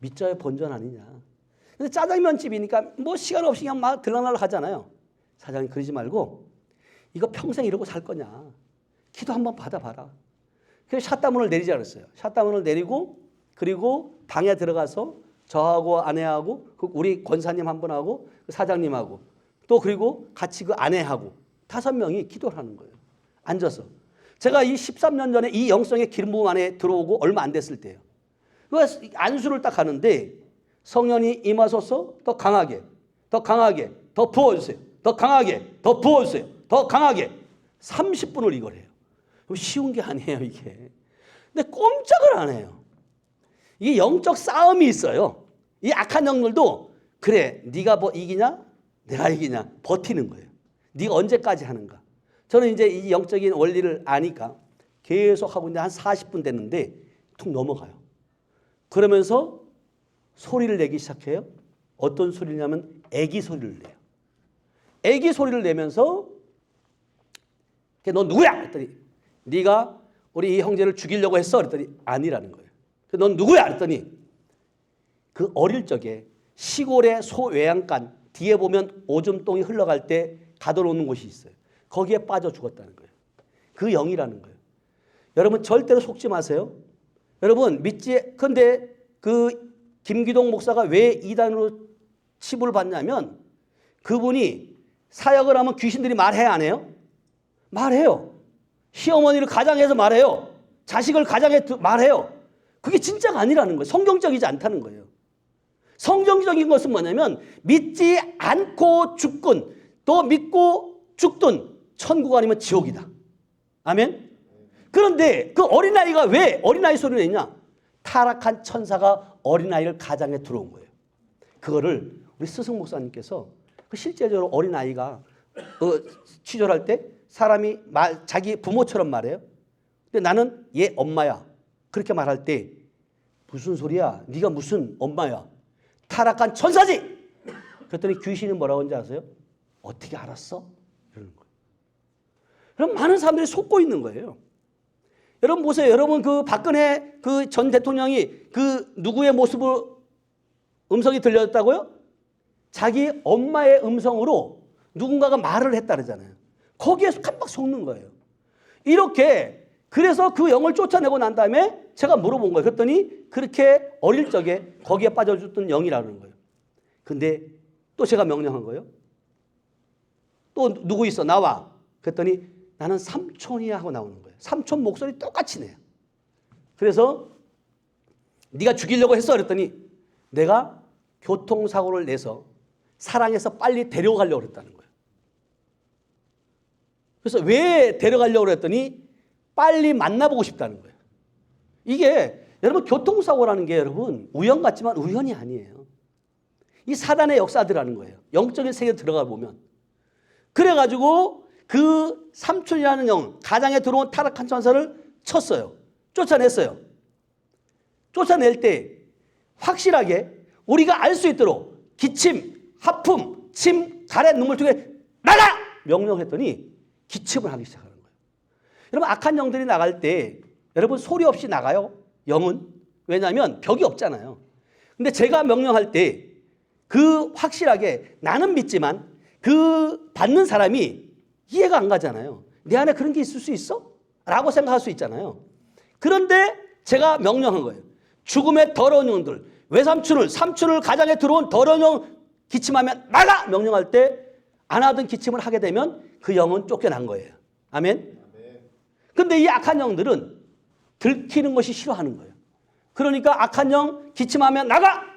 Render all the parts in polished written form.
믿자의 본전 아니냐. 근데 짜장면 집이니까 뭐 시간 없이 그냥 막 들락날락 하잖아요. 사장님 그러지 말고 이거 평생 이러고 살 거냐. 기도 한번 받아봐라. 그래서 샷다문을 내리자 그랬어요. 샷다문을 내리고 그리고 방에 들어가서 저하고 아내하고 우리 권사님 한 분하고 사장님하고 또 그리고 같이 그 아내하고 5명이 기도를 하는 거예요. 앉아서. 제가 이 13년 전에 이 영성의 기름 부음 안에 들어오고 얼마 안 됐을 때예요. 그래서 안수를 딱 하는데 성령이 임하소서 더 강하게 더 강하게 더 부어주세요. 더 강하게 더 부어주세요. 더 강하게 30분을 이걸 해요. 쉬운 게 아니에요 이게. 근데 꼼짝을 안 해요. 이게 영적 싸움이 있어요. 이 악한 영들도 그래 네가 뭐 이기냐 내가 이기냐 버티는 거예요. 네가 언제까지 하는가. 저는 이제 이 영적인 원리를 아니까 계속 하고 있는데 한 40분 됐는데 툭 넘어가요. 그러면서 소리를 내기 시작해요. 어떤 소리냐면 애기 소리를 내요. 애기 소리를 내면서 너 누구야? 그랬더니 네가 우리 이 형제를 죽이려고 했어? 그랬더니 아니라는 거예요. 넌 누구야? 그랬더니 그 어릴 적에 시골의 소외양간 뒤에 보면 오줌똥이 흘러갈 때 가둬놓는 곳이 있어요. 거기에 빠져 죽었다는 거예요. 그 영이라는 거예요. 여러분 절대로 속지 마세요. 여러분 믿지. 근데 그 김기동 목사가 왜 이단으로 치부를 받냐면 그분이 사역을 하면 귀신들이 말해 안 해요? 말해요. 시어머니를 가장해서 말해요. 자식을 가장해 말해요. 그게 진짜가 아니라는 거예요. 성경적이지 않다는 거예요. 성경적인 것은 뭐냐면 믿지 않고 죽건 또 믿고 죽든 천국 아니면 지옥이다. 아멘. 그런데 그 어린아이가 왜 어린아이 소리를 내냐? 타락한 천사가 어린아이를 가장에 들어온 거예요. 그거를 우리 스승 목사님께서 실제적으로 어린아이가 치졸할 때 사람이 자기 부모처럼 말해요. 근데 나는 얘 엄마야. 그렇게 말할 때 무슨 소리야? 네가 무슨 엄마야? 타락한 천사지. 그랬더니 귀신이 뭐라고 하는지 아세요? 어떻게 알았어? 이러는 거예요. 그럼 많은 사람들이 속고 있는 거예요. 여러분 보세요. 여러분 그 박근혜 그 전 대통령이 그 누구의 모습으로 음성이 들렸다고요? 자기 엄마의 음성으로 누군가가 말을 했다 그러잖아요. 거기에 깜빡 속는 거예요. 이렇게 그래서 그 영을 쫓아내고 난 다음에 제가 물어본 거예요. 그랬더니 그렇게 어릴 적에 거기에 빠져줬던 영이라는 거예요. 근데 또 제가 명령한 거예요. 또 누구 있어? 나와. 그랬더니 나는 삼촌이야 하고 나오는 거예요. 삼촌 목소리 똑같이 내요. 그래서 네가 죽이려고 했어? 그랬더니 내가 교통사고를 내서 사랑해서 빨리 데려가려고 그랬다는 거예요. 그래서 왜 데려가려고 그랬더니 빨리 만나보고 싶다는 거예요. 이게 여러분 교통사고라는 게 여러분 우연 같지만 우연이 아니에요. 이 사단의 역사들하는 거예요. 영적인 세계에 들어가 보면. 그래가지고 그 삼촌이라는 영, 가장에 들어온 타락한 천사를 쳤어요. 쫓아냈어요. 쫓아낼 때 확실하게 우리가 알 수 있도록 기침, 하품, 침, 가래, 눈물 중에 나가! 명령했더니 기침을 하기 시작하는 거예요. 여러분 악한 영들이 나갈 때 여러분 소리 없이 나가요. 영은. 왜냐하면 벽이 없잖아요. 근데 제가 명령할 때 그 확실하게 나는 믿지만 그 받는 사람이 이해가 안 가잖아요. 내 안에 그런 게 있을 수 있어? 라고 생각할 수 있잖아요. 그런데 제가 명령한 거예요. 죽음의 더러운 영들, 외삼촌을, 삼촌을 가장에 들어온 더러운 영 기침하면 나가! 명령할 때 안 하던 기침을 하게 되면 그 영은 쫓겨난 거예요. 아멘? 근데 이 악한 영들은 들키는 것이 싫어하는 거예요. 그러니까 악한 영 기침하면 나가!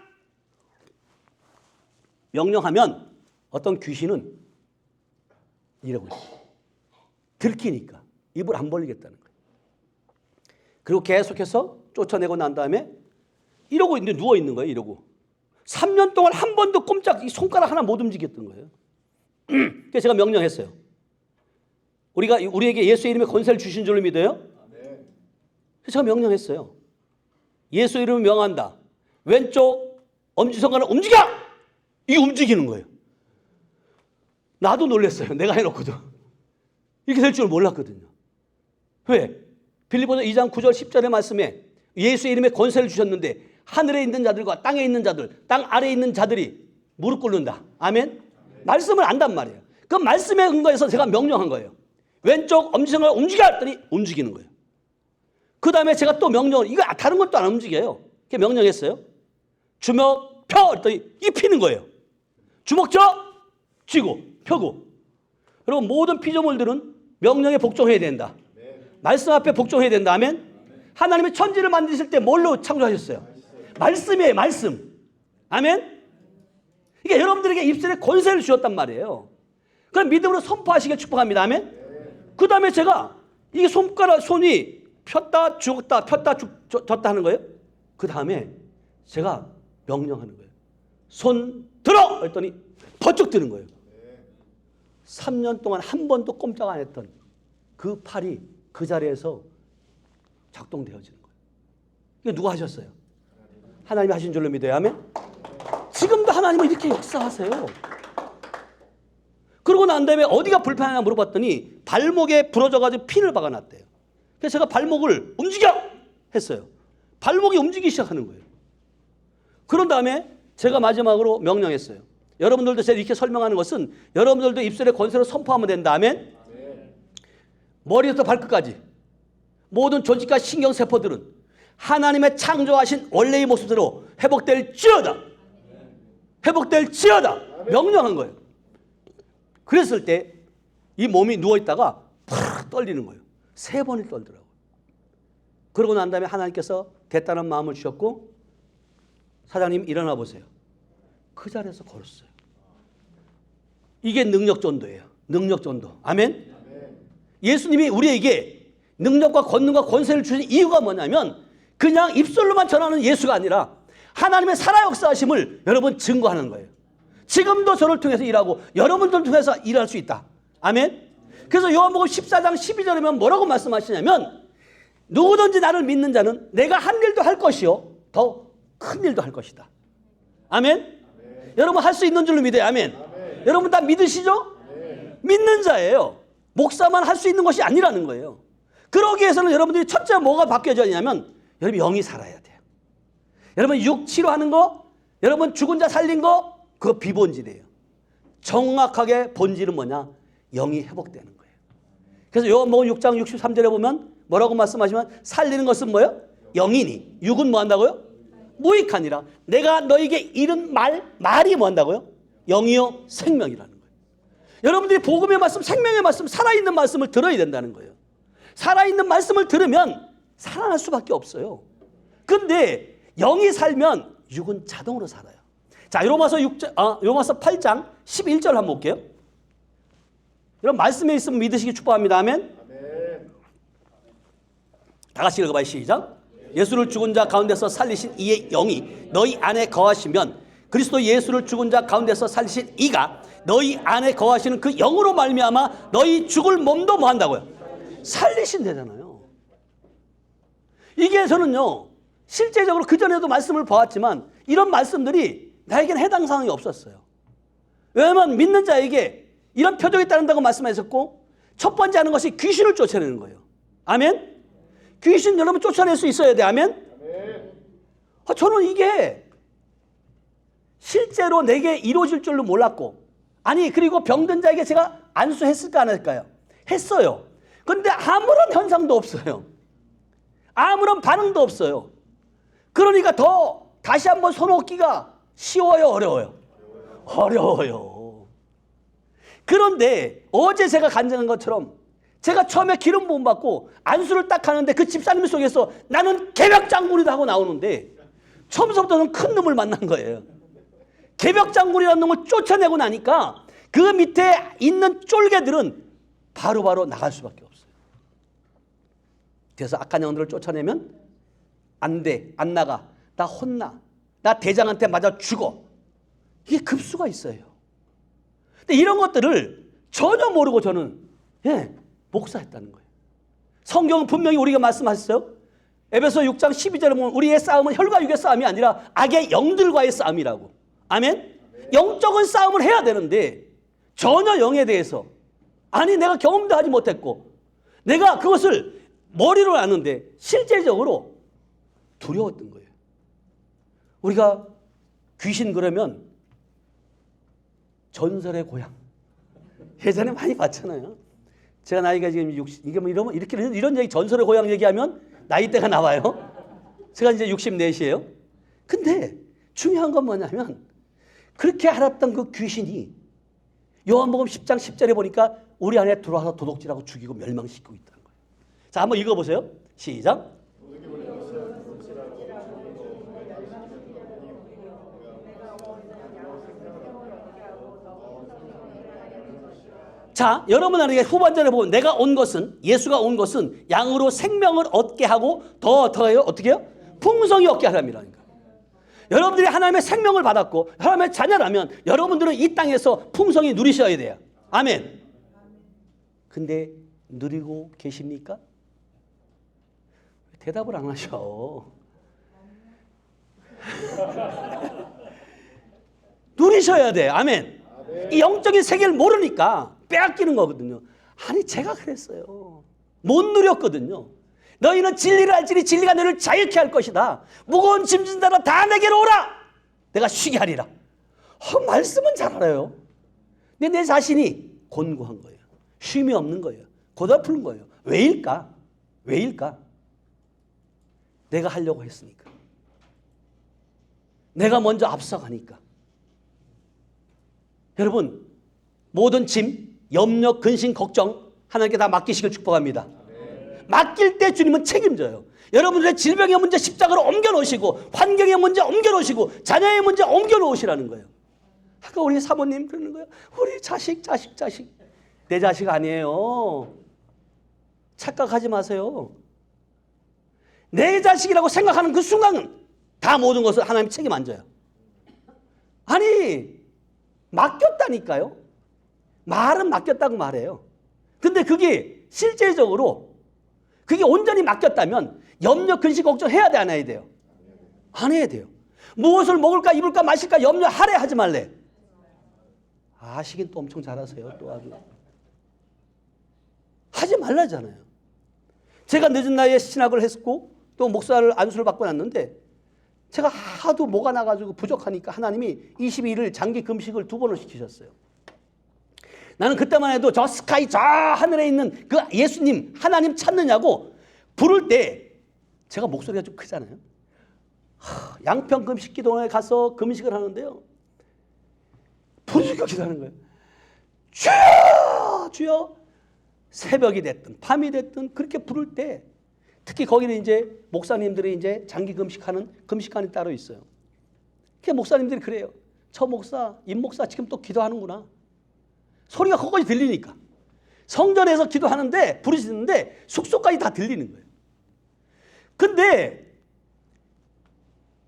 명령하면 어떤 귀신은 이러고 있어요. 들키니까 입을 안 벌리겠다는 거예요. 그리고 계속해서 쫓아내고 난 다음에 이러고 있는데 누워 있는 거예요. 이러고 3년 동안 한 번도 꼼짝 손가락 하나 못 움직였던 거예요. 그래서 제가 명령했어요. 우리에게 예수의 이름에 권세를 주신 줄로 믿어요? 그래서 제가 명령했어요. 예수 이름을 명한다. 왼쪽 엄지손가락을 움직여! 이게 움직이는 거예요. 나도 놀랐어요. 내가 해놓고도. 이렇게 될 줄 몰랐거든요. 왜? 빌립보서 2장 9절 10절의 말씀에 예수의 이름에 권세를 주셨는데 하늘에 있는 자들과 땅에 있는 자들, 땅 아래에 있는 자들이 무릎 꿇는다. 아멘? 말씀을 안단 말이에요. 그 말씀에 근거해서 제가 명령한 거예요. 왼쪽 엄지손가락 움직여 했더니 움직이는 거예요. 그 다음에 제가 또 명령을, 이거 다른 것도 안 움직여요. 이렇게 명령했어요. 주먹 펴 했더니 이 피는 거예요. 주먹 쥐고 펴고. 그리고 모든 피조물들은 명령에 복종해야 된다. 말씀 앞에 복종해야 된다. 아멘? 하나님이 천지를 만드실 때 뭘로 창조하셨어요? 말씀이에요. 말씀. 아멘? 이게 여러분들에게 입술에 권세를 주셨단 말이에요. 그럼 믿음으로 선포하시길 축복합니다. 아멘? 그 다음에 제가 이게 손이 폈다 죽었다 폈다 졌다 하는 거예요. 그 다음에 제가 명령하는 거예요. 손 들어! 했더니 번쩍 드는 거예요. 3년 동안 한 번도 꼼짝 안 했던 그 팔이 그 자리에서 작동되어지는 거예요. 이거 누가 하셨어요? 하나님이 하신 줄로 믿어요. 아멘? 지금도 하나님은 이렇게 역사하세요. 그러고 난 다음에 어디가 불편하냐 물어봤더니 발목에 부러져가지고 핀을 박아놨대요. 그래서 제가 발목을 움직여! 했어요. 발목이 움직이기 시작하는 거예요. 그런 다음에 제가 마지막으로 명령했어요. 여러분들도 제가 이렇게 설명하는 것은 여러분들도 입술에 권세로 선포하면 된다. 아멘? 머리부터 발끝까지 모든 조직과 신경세포들은 하나님의 창조하신 원래의 모습대로 회복될지어다. 회복될지어다. 명령한 거예요. 그랬을 때 이 몸이 누워있다가 팍 떨리는 거예요. 3번을 떨더라고요. 그러고 난 다음에 하나님께서 됐다는 마음을 주셨고 사장님 일어나 보세요. 그 자리에서 걸었어요. 이게 능력전도예요. 능력전도. 아멘? 예수님이 우리에게 능력과 권능과 권세를 주신 이유가 뭐냐면 그냥 입술로만 전하는 예수가 아니라 하나님의 살아 역사하심을 여러분 증거하는 거예요. 지금도 저를 통해서 일하고 여러분들을 통해서 일할 수 있다. 아멘? 그래서 요한복음 14장 12절이면 뭐라고 말씀하시냐면 누구든지 나를 믿는 자는 내가 한 일도 할 것이요 더 큰 일도 할 것이다. 아멘? 여러분 할 수 있는 줄로 믿어요. 아멘? 여러분 다 믿으시죠? 믿는 자예요. 목사만 할 수 있는 것이 아니라는 거예요. 그러기 위해서는 여러분들이 첫째 뭐가 바뀌어져야 하냐면 여러분 영이 살아야 돼요. 여러분 육 치료하는 거, 여러분 죽은 자 살린 거 그거 비본질이에요. 정확하게 본질은 뭐냐? 영이 회복되는 거예요. 그래서 요한복음 6장 63절에 보면 뭐라고 말씀하시면 살리는 것은 뭐예요? 영이니 육은 뭐 한다고요? 무익하니라. 내가 너에게 이른 말이 뭐 한다고요? 영이요 생명이라는 거예요. 여러분들이 복음의 말씀, 생명의 말씀, 살아있는 말씀을 들어야 된다는 거예요. 살아있는 말씀을 들으면 살아날 수밖에 없어요. 근데 영이 살면 육은 자동으로 살아요. 자, 로마서 8장 11절 한번 볼게요. 여러분 말씀에 있으면 믿으시기 축복합니다. 아멘. 다 같이 읽어봐요. 시작. 예수를 죽은 자 가운데서 살리신 이의 영이 너희 안에 거하시면 그리스도 예수를 죽은 자 가운데서 살리신 이가 너희 안에 거하시는 그 영으로 말미암아 너희 죽을 몸도 뭐 한다고요? 살리신다잖아요. 이게 저는요 실제적으로 그전에도 말씀을 보았지만 이런 말씀들이 나에게는 해당 사항이 없었어요. 왜냐하면 믿는 자에게 이런 표적이 따른다고 말씀하셨고 첫 번째 하는 것이 귀신을 쫓아내는 거예요. 아멘? 귀신 여러분 쫓아낼 수 있어야 돼. 아멘? 저는 이게 실제로 내게 이루어질 줄로 몰랐고 아니 그리고 병든 자에게 제가 안수했을까 안 했을까요? 했어요. 그런데 아무런 현상도 없어요. 아무런 반응도 없어요. 그러니까 더 다시 한번 손 놓기가 쉬워요? 어려워요? 어려워요. 그런데 어제 제가 간증한 것처럼 제가 처음에 기름 부음 받고 안수를 딱 하는데 그 집사님 속에서 나는 개벽장군이다 하고 나오는데 처음부터는 큰 놈을 만난 거예요. 개벽장군이라는 놈을 쫓아내고 나니까 그 밑에 있는 쫄개들은 바로바로 나갈 수밖에 없어요. 그래서 악한 영들을 쫓아내면 안 돼, 안 나가, 나 혼나, 나 대장한테 맞아 죽어. 이게 급수가 있어요. 근데 이런 것들을 전혀 모르고 저는 목사했다는 거예요. 성경은 분명히 우리가 말씀하셨어요. 에베소 6장 12절에 보면 우리의 싸움은 혈과 육의 싸움이 아니라 악의 영들과의 싸움이라고. 아멘? 영적인 싸움을 해야 되는데 전혀 영에 대해서 아니 내가 경험도 하지 못했고 내가 그것을 머리로 아는데 실제적으로 두려웠던 거예요. 우리가 귀신 그러면 전설의 고향. 예전에 많이 봤잖아요. 제가 나이가 지금 60, 이게 뭐 이러면 이런 얘기 전설의 고향 얘기하면 나이대가 나와요. 제가 이제 64시예요. 근데 중요한 건 뭐냐면 그렇게 알았던 그 귀신이 요한복음 10장 10절에 보니까 우리 안에 들어와서 도둑질하고 죽이고 멸망시키고 있다는 거예요. 자, 한번 읽어보세요. 시작. 자, 여러분에게 후반전에 보면 내가 온 것은, 예수가 온 것은 양으로 생명을 얻게 하고 더해요. 어떻게 해요? 풍성히 얻게 하랍니다. 여러분들이 하나님의 생명을 받았고 하나님의 자녀라면 여러분들은 이 땅에서 풍성히 누리셔야 돼요. 아멘. 근데 누리고 계십니까? 대답을 안 하셔. 누리셔야 돼. 아멘. 이 영적인 세계를 모르니까 빼앗기는 거거든요. 아니 제가 그랬어요. 못 누렸거든요. 너희는 진리를 알지니 진리가 너희를 자유케 할 것이다. 무거운 짐진 자라 다 내게로 오라. 내가 쉬게 하리라. 말씀은 잘 알아요. 근데 내 자신이 곤고한 거예요. 쉼이 없는 거예요. 고달픈 거예요. 왜일까? 왜일까? 내가 하려고 했으니까. 내가 먼저 앞서가니까. 여러분, 모든 짐, 염려, 근심, 걱정 하나님께 다 맡기시길 축복합니다. 맡길 때 주님은 책임져요. 여러분들의 질병의 문제 십자가로 옮겨놓으시고 환경의 문제 옮겨놓으시고 자녀의 문제 옮겨놓으시라는 거예요. 아까 우리 사모님 그러는 거예요. 우리 자식. 내 자식 아니에요. 착각하지 마세요. 내 자식이라고 생각하는 그 순간은 다 모든 것을 하나님 책임 안 져요. 아니 맡겼다니까요. 말은 맡겼다고 말해요. 근데 그게 실제적으로 그게 온전히 맡겼다면 염려, 근심, 걱정해야 돼, 안 해야 돼요? 안 해야 돼요. 무엇을 먹을까, 입을까, 마실까 염려하래, 하지 말래? 아시긴 또 엄청 잘하세요. 또 아주. 하지 말라잖아요. 제가 늦은 나이에 신학을 했고 또 목사를 안수를 받고 났는데 제가 하도 뭐가 나가지고 부족하니까 하나님이 22일 장기 금식을 2번을 시키셨어요. 나는 그때만 해도 저 스카이 저 하늘에 있는 그 예수님 하나님 찾느냐고 부를 때 제가 목소리가 좀 크잖아요. 양평 금식 기도원에 가서 금식을 하는데요. 부르짖고 기도하는 거예요. 주여 주여. 새벽이 됐든 밤이 됐든 그렇게 부를 때 특히 거기는 이제 목사님들이 이제 장기 금식하는 금식관이 따로 있어요. 그 목사님들이 그래요. 저 목사, 임 목사 지금 또 기도하는구나. 소리가 거기까지 들리니까. 성전에서 기도하는데 부르짖는데 숙소까지 다 들리는 거예요. 근데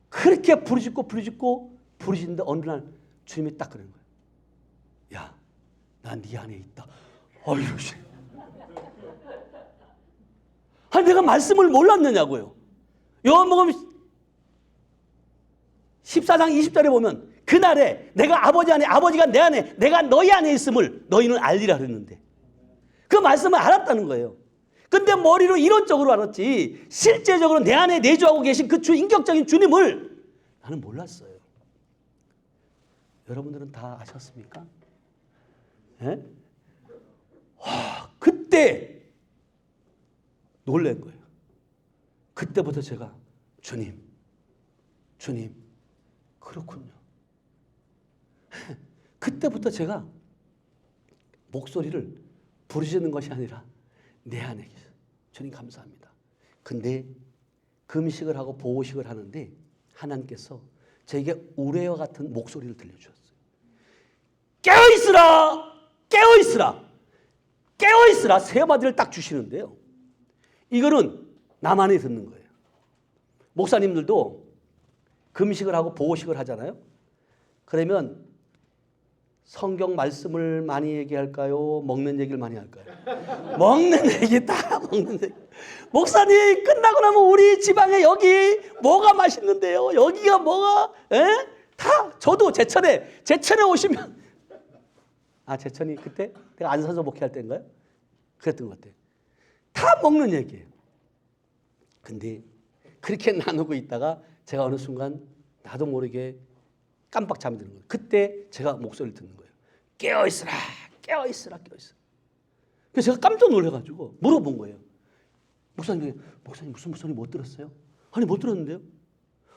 그렇게 부르짖는데 어느 날 주님이 딱 그러는 거예요. 야, 난 네 안에 있다. 어휴, 아니 내가 말씀을 몰랐느냐고요. 요한복음 14장 20절에 보면 그날에 내가 아버지 안에 아버지가 내 안에 내가 너희 안에 있음을 너희는 알리라 그랬는데 그 말씀을 알았다는 거예요. 근데 머리로 이론적으로 알았지 실제적으로 내 안에 내주하고 계신 그 인격적인 주님을 나는 몰랐어요. 여러분들은 다 아셨습니까? 예? 와, 그때 놀란 거예요. 그때부터 제가 주님 그렇군요. 그때부터 제가 목소리를 부르짖는 것이 아니라 내 안에 계세요. 주님 감사합니다. 근데 금식을 하고 보호식을 하는데 하나님께서 저에게 우레와 같은 목소리를 들려주셨어요. 깨어있으라! 깨어있으라! 깨어있으라! 세 마디를 딱 주시는데요. 이거는 나만이 듣는 거예요. 목사님들도 금식을 하고 보호식을 하잖아요. 그러면 성경 말씀을 많이 얘기할까요? 먹는 얘기를 많이 할까요? 먹는 얘기 다 먹는 얘기. 목사님 끝나고 나면 우리 지방에 여기 뭐가 맛있는데요? 여기가 뭐가 다 저도 제천에 오시면 제천이 그때 내가 안산서 목회할 때인가요? 그랬던 것 같아요. 다 먹는 얘기예요. 근데 그렇게 나누고 있다가 제가 어느 순간 나도 모르게 깜빡 잠이 드는 거예요. 그때 제가 목소리를 듣는 거예요. 깨어있으라, 깨어있으라, 깨어있으라. 그래서 제가 깜짝 놀라가지고 물어본 거예요. 목사님 무슨 소리 못 들었어요? 아니 못 들었는데요?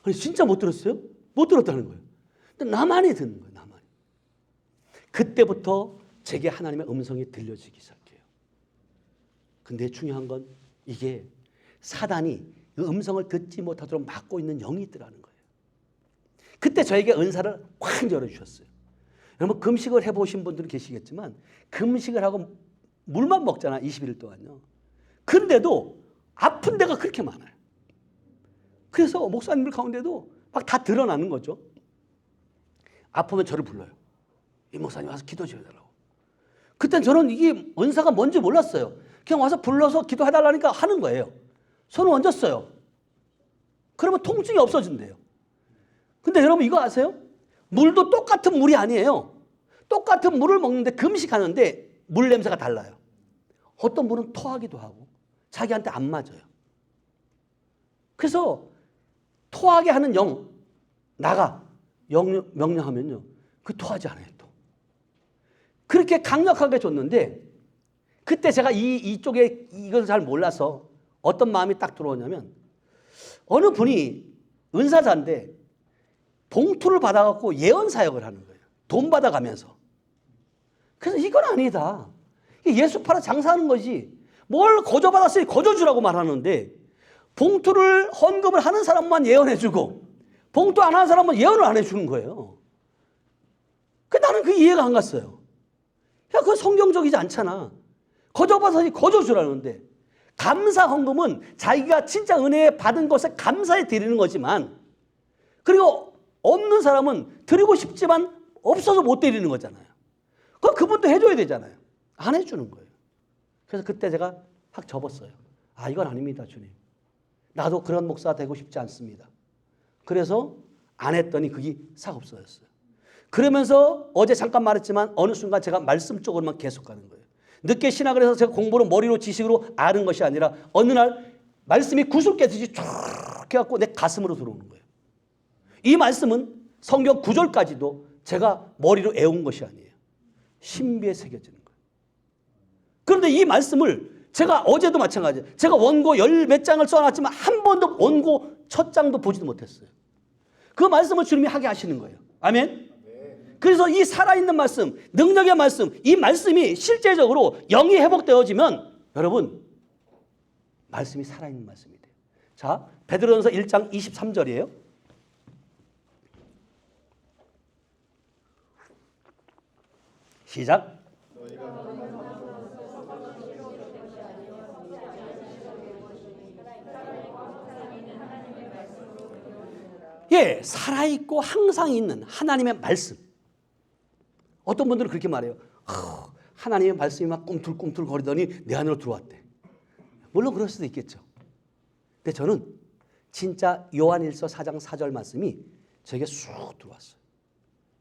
아니 진짜 못 들었어요? 못 들었다는 거예요. 근데 나만이 듣는 거예요. 나만이. 그때부터 제게 하나님의 음성이 들려지기 시작해요. 근데 중요한 건 이게 사단이 그 음성을 듣지 못하도록 막고 있는 영이 있더라는 거예요. 그때 저에게 은사를 확 열어주셨어요. 여러분 금식을 해보신 분들은 계시겠지만 금식을 하고 물만 먹잖아 21일 동안요. 근데도 아픈 데가 그렇게 많아요. 그래서 목사님들 가운데도 막 다 드러나는 거죠. 아프면 저를 불러요. 이 목사님 와서 기도 좀 해달라고. 그땐 저는 이게 은사가 뭔지 몰랐어요. 그냥 와서 불러서 기도해달라니까 하는 거예요. 손을 얹었어요. 그러면 통증이 없어진대요. 근데 여러분 이거 아세요? 물도 똑같은 물이 아니에요. 똑같은 물을 먹는데 금식하는데 물 냄새가 달라요. 어떤 물은 토하기도 하고 자기한테 안 맞아요. 그래서 토하게 하는 영 나가 명령하면요. 그 토하지 않아요. 또. 그렇게 강력하게 줬는데 그때 제가 이쪽에 이걸 잘 몰라서 어떤 마음이 딱 들어오냐면 어느 분이 은사자인데 봉투를 받아갖고 예언 사역을 하는 거예요. 돈 받아가면서. 그래서 이건 아니다. 예수 팔아 장사하는 거지. 뭘 거저 받았으니 거저 주라고 말하는데 봉투를 헌금을 하는 사람만 예언해주고 봉투 안 하는 사람은 예언을 안 해주는 거예요. 나는 그 이해가 안 갔어요. 야, 그건 성경적이지 않잖아. 거저 받았으니 거저 주라는데 감사 헌금은 자기가 진짜 은혜 받은 것에 감사해 드리는 거지만 그리고 없는 사람은 드리고 싶지만 없어서 못 드리는 거잖아요. 그럼 그분도 해줘야 되잖아요. 안 해주는 거예요. 그래서 그때 제가 확 접었어요. 아, 이건 아닙니다, 주님. 나도 그런 목사가 되고 싶지 않습니다. 그래서 안 했더니 그게 싹 없어졌어요. 그러면서 어제 잠깐 말했지만 어느 순간 제가 말씀 쪽으로만 계속 가는 거예요. 늦게 신학을 해서 제가 공부를 머리로 지식으로 아는 것이 아니라 어느 날 말씀이 구슬 깨듯이 쫙 해갖고 내 가슴으로 들어오는 거예요. 이 말씀은 성경 구절까지도 제가 머리로 애운 것이 아니에요. 신비에 새겨지는 거예요. 그런데 이 말씀을 제가 어제도 마찬가지예요. 제가 원고 열 몇 장을 써놨지만 한 번도 원고 첫 장도 보지도 못했어요. 그 말씀을 주님이 하게 하시는 거예요. 아멘? 그래서 이 살아있는 말씀, 능력의 말씀, 이 말씀이 실제적으로 영이 회복되어지면 여러분 말씀이 살아있는 말씀이 돼요. 자, 베드로전서 1장 23절이에요. 시작. 예, 살아있고 항상 있는 하나님의 말씀. 어떤 분들은 그렇게 말해요. 하나님의 말씀이 막 꿈틀꿈틀 거리더니 내 안으로 들어왔대. 물론 그럴 수도 있겠죠. 근데 저는 진짜 요한일서 4장 4절 말씀이 저에게 쑥 들어왔어요.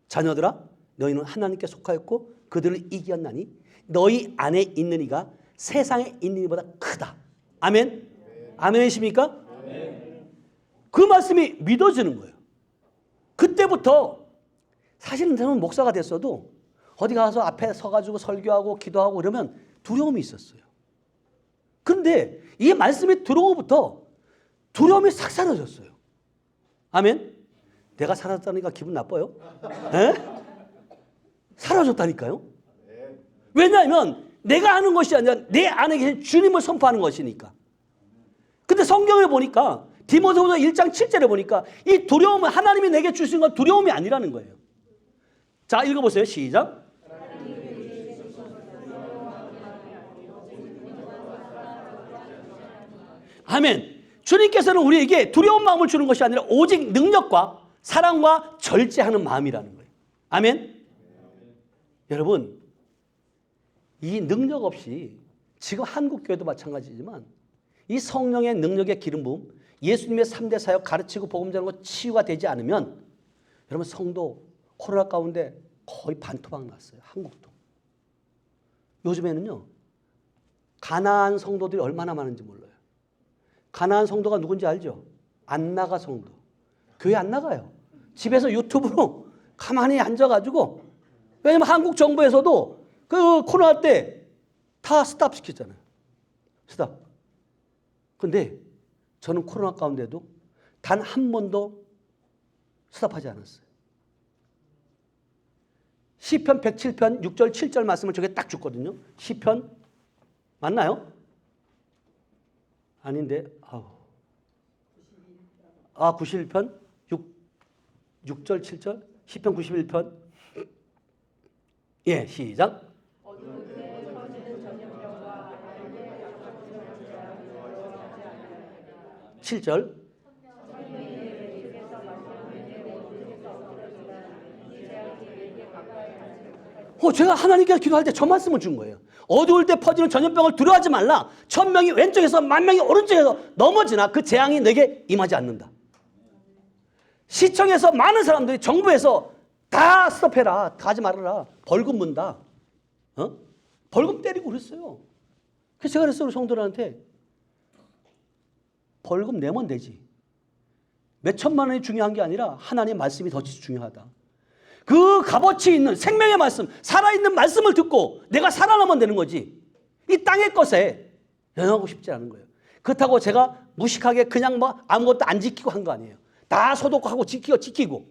자녀들아, 너희는 하나님께 속하였고 그들을 이겼나니 너희 안에 있는 이가 세상에 있는 이보다 크다. 아멘? 아멘이십니까? 그 말씀이 믿어지는 거예요. 그때부터 사실은 저는 목사가 됐어도 어디 가서 앞에 서가지고 설교하고 기도하고 그러면 두려움이 있었어요. 그런데 이 말씀이 들어오고부터 두려움이 싹 사라졌어요. 아멘? 내가 사라졌다니까 기분 나빠요? 에? 사라졌다니까요? 왜냐하면 내가 아는 것이 아니라 내 안에 계신 주님을 선포하는 것이니까. 근데 성경에 보니까 디모데후서 1장 7절에 보니까 이 두려움은 하나님이 내게 주신 건 두려움이 아니라는 거예요. 자, 읽어보세요. 시작. 아멘. 주님께서는 우리에게 두려운 마음을 주는 것이 아니라 오직 능력과 사랑과 절제하는 마음이라는 거예요. 아멘. 여러분, 이 능력 없이 지금 한국교회도 마찬가지지만 이 성령의 능력의 기름 부음, 예수님의 3대 사역 가르치고 복음 전하는 거 치유가 되지 않으면 여러분 성도 코로나 가운데 거의 반토막 났어요. 한국도. 요즘에는요. 가나안 성도들이 얼마나 많은지 몰라요. 가나안 성도가 누군지 알죠? 안 나가 성도. 교회 안 나가요. 집에서 유튜브로 가만히 앉아가지고, 왜냐면 한국 정부에서도 그 코로나 때 다 스탑 시켰잖아요. 스탑. 근데 저는 코로나 가운데도 단 한 번도 스탑하지 않았어요. 시편 107편 6절 7절 말씀을 저게 딱 줬거든요. 시편 맞나요? 아닌데. 91편 6절 7절 시편 91편. 예, 시작. 7절. 제가 하나님께 기도할 때 저 말씀을 준 거예요. 어두울 때 퍼지는 전염병을 두려워하지 말라. 1000명이 왼쪽에서 10,000명이 오른쪽에서 넘어지나 그 재앙이 내게 임하지 않는다. 시청에서 많은 사람들이 정부에서 다 스톱해라. 가지 말아라. 벌금 문다. 벌금 때리고 그랬어요. 그래서 제가 그랬어요. 우리 성도들한테. 벌금 내면 되지. 몇 천만 원이 중요한 게 아니라 하나님의 말씀이 더 중요하다. 그 값어치 있는 생명의 말씀, 살아있는 말씀을 듣고 내가 살아남으면 되는 거지. 이 땅의 것에 연연하고 싶지 않은 거예요. 그렇다고 제가 무식하게 그냥 뭐 아무것도 안 지키고 한 거 아니에요. 다 소독하고 지키고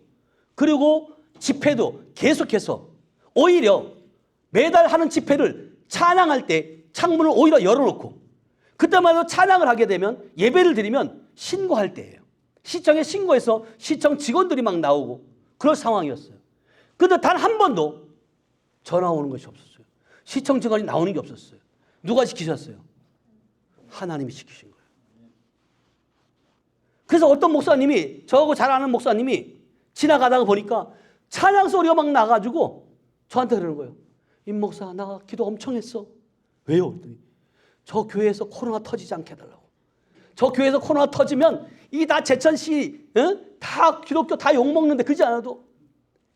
그리고 집회도 계속해서 오히려 매달 하는 집회를 찬양할 때 창문을 오히려 열어놓고 그때마다 찬양을 하게 되면 예배를 드리면 신고할 때예요. 시청에 신고해서 시청 직원들이 막 나오고 그런 상황이었어요. 그런데 단 한 번도 전화 오는 것이 없었어요. 시청 직원이 나오는 게 없었어요. 누가 지키셨어요? 하나님이 지키신 거예요. 그래서 어떤 목사님이, 저하고 잘 아는 목사님이 지나가다가 보니까 찬양 소리가 막 나가지고 저한테 그러는 거예요. 임 목사, 나 기도 엄청 했어. 왜요? 그랬더니 저 교회에서 코로나 터지지 않게 해달라고. 저 교회에서 코로나 터지면 이 다 제천시 다 기독교 다 욕먹는데 그러지 않아도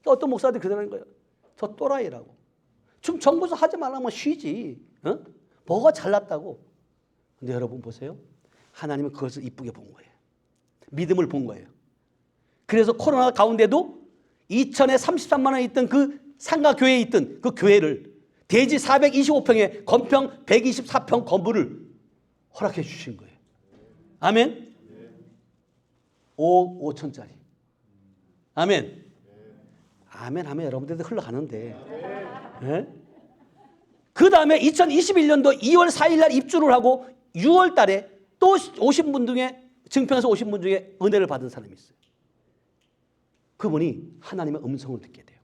어떤 목사들이 그러는 거예요. 저 또라이라고. 지금 정부에서 하지 말라면 쉬지. 뭐가 잘났다고. 근데 여러분 보세요. 하나님은 그것을 이쁘게 본 거예요. 믿음을 본 거예요. 그래서 코로나 가운데도 이천에 33만 원에 있던 그 상가교회에 있던 그 교회를 대지 425평에 건평 124평 건물을 허락해 주신 거예요. 아멘. 5억 5천짜리. 아멘. 아멘 하면 여러분들도 흘러가는데. 네? 그 다음에 2021년도 2월 4일 날 입주를 하고 6월 달에 또 오신 분 중에 증평에서 오신 분 중에 은혜를 받은 사람이 있어요. 그분이 하나님의 음성을 듣게 돼요.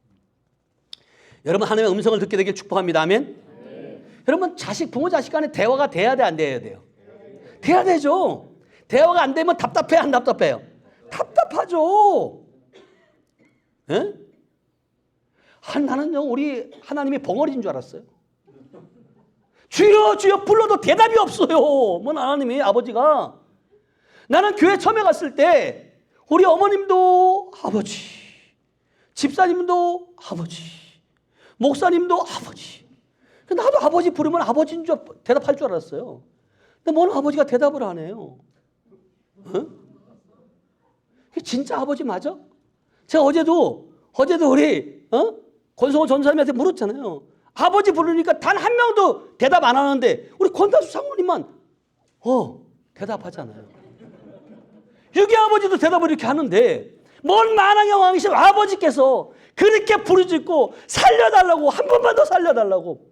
여러분 하나님의 음성을 듣게 되길 축복합니다. 아멘. 여러분 부모 자식 간에 대화가 돼야 돼, 안 돼야 돼요? 돼야 되죠. 대화가 안 되면 답답해요, 안 답답해요? 답답하죠. 예? 나는요 우리 하나님이 벙어리인 줄 알았어요. 주여 주여 불러도 대답이 없어요. 뭐 하나님이 아버지가. 나는 교회 처음에 갔을 때 우리 어머님도 아버지, 집사님도 아버지, 목사님도 아버지. 나도 아버지 부르면 아버지인 줄 대답할 줄 알았어요. 근데 뭔 아버지가 대답을 안 해요. 진짜 아버지 맞아? 제가 어제도 우리 권성호 전사님한테 물었잖아요. 아버지 부르니까 단 한 명도 대답 안 하는데 우리 권다수 장모님만 대답하잖아요. 유기 아버지도 대답을 이렇게 하는데 뭔 만왕의 왕이신 아버지께서 그렇게 부르짖고 살려달라고, 한 번만 더 살려달라고.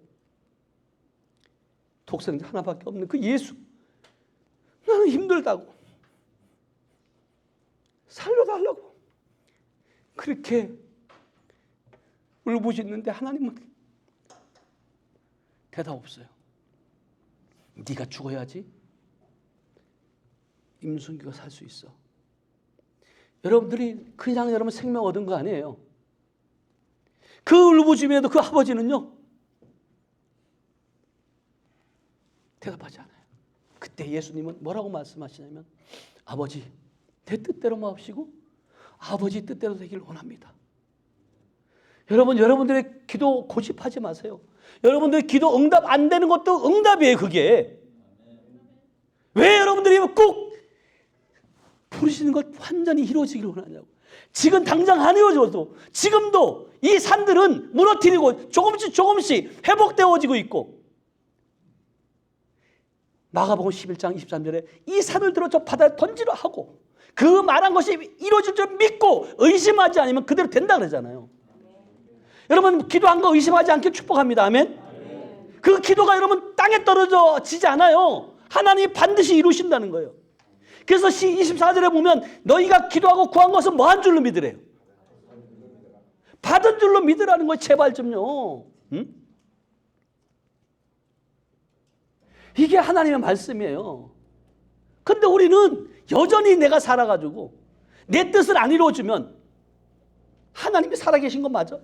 독생자 하나밖에 없는 그 예수, 나는 힘들다고 살려달라고 그렇게 울부짖는데 하나님은 대답 없어요. 네가 죽어야지 임순규가 살 수 있어. 여러분들이 그냥 여러분 생명 얻은 거 아니에요. 그 울부짖음에도 그 아버지는요 대답하지 않아요. 그때 예수님은 뭐라고 말씀하시냐면 아버지 내 뜻대로 마옵시고 아버지 뜻대로 되길 원합니다. 여러분들의 기도 고집하지 마세요. 여러분들의 기도 응답 안 되는 것도 응답이에요. 그게 왜 여러분들이 꼭 부르시는 것 완전히 이루어지길 원하냐고. 지금 당장 안 이루어져도 지금도 이 산들은 무너뜨리고 조금씩 회복되어지고 있고, 마가복음 11장 23절에 이 산을 들어 저 바다에 던지라 하고 그 말한 것이 이루어질 줄 믿고 의심하지 않으면 그대로 된다 그러잖아요. 여러분 기도한 거 의심하지 않게 축복합니다. 아멘. 그 기도가 여러분 땅에 떨어지지 않아요. 하나님이 반드시 이루신다는 거예요. 그래서 시 24절에 보면 너희가 기도하고 구한 것은 뭐 한 줄로 믿으래요? 받은 줄로 믿으라는 거예요. 제발 좀요. 응? 이게 하나님의 말씀이에요. 근데 우리는 여전히 내가 살아가지고 내 뜻을 안 이루어주면 하나님이 살아계신 건 맞아?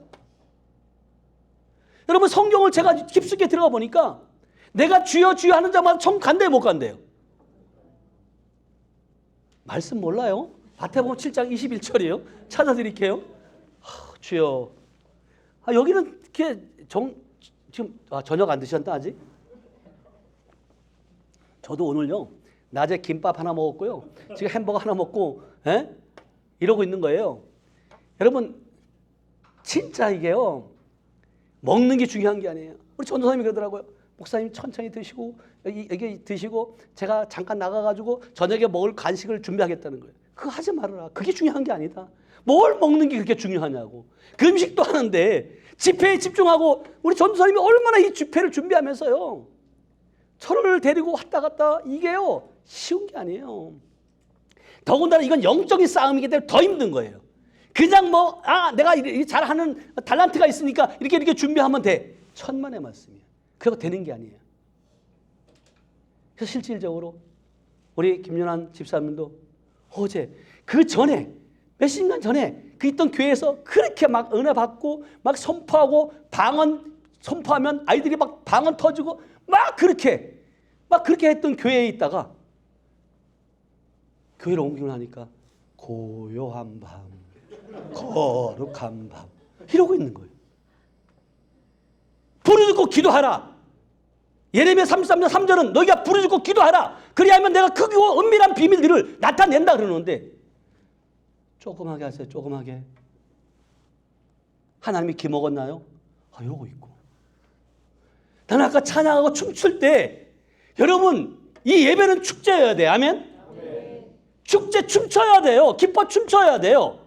여러분 성경을 제가 깊숙이 들어가 보니까 내가 주여 주여 하는 자마다 천국 간대요 못 간대요? 말씀 몰라요? 마태복음 7장 21절이에요. 찾아드릴게요. 주여. 여기는 지금 저녁 안 드셨나 아직? 저도 오늘요 낮에 김밥 하나 먹었고요. 지금 햄버거 하나 먹고 이러고 있는 거예요. 여러분 진짜 이게요. 먹는 게 중요한 게 아니에요. 우리 전도사님이 그러더라고요. 목사님 천천히 드시고 여기 드시고 제가 잠깐 나가가지고 저녁에 먹을 간식을 준비하겠다는 거예요. 그거 하지 말아라. 그게 중요한 게 아니다. 뭘 먹는 게 그렇게 중요하냐고. 그 음식도 하는데 집회에 집중하고 우리 전도사님이 얼마나 이 집회를 준비하면서요. 저를 데리고 왔다 갔다 이게요. 쉬운 게 아니에요. 더군다나 이건 영적인 싸움이기 때문에 더 힘든 거예요. 그냥 내가 잘하는 달란트가 있으니까 이렇게 준비하면 돼. 천만의 말씀이에요. 그거 되는 게 아니에요. 그래서 실질적으로 우리 김연한 집사님도 어제 그 전에 몇 시간 전에 그 있던 교회에서 그렇게 막 은혜 받고 막 선포하고 방언 선포하면 아이들이 막 방언 터지고 막 그렇게 했던 교회에 있다가 교회로 옮기고 나니까 고요한 밤, 거룩한 밤 이러고 있는 거예요. 부르짖고 기도하라. 예레미야 33장 3절은 너희가 부르짖고 기도하라. 그리하면 내가 크고 은밀한 비밀들을 나타낸다 그러는데 조그맣게 하세요. 조그맣게. 하나님이 기먹었나요? 이러고 있고. 나는 아까 찬양하고 춤출 때 여러분 이 예배는 축제여야 돼. 아멘? 축제 춤춰야 돼요. 기뻐 춤춰야 돼요.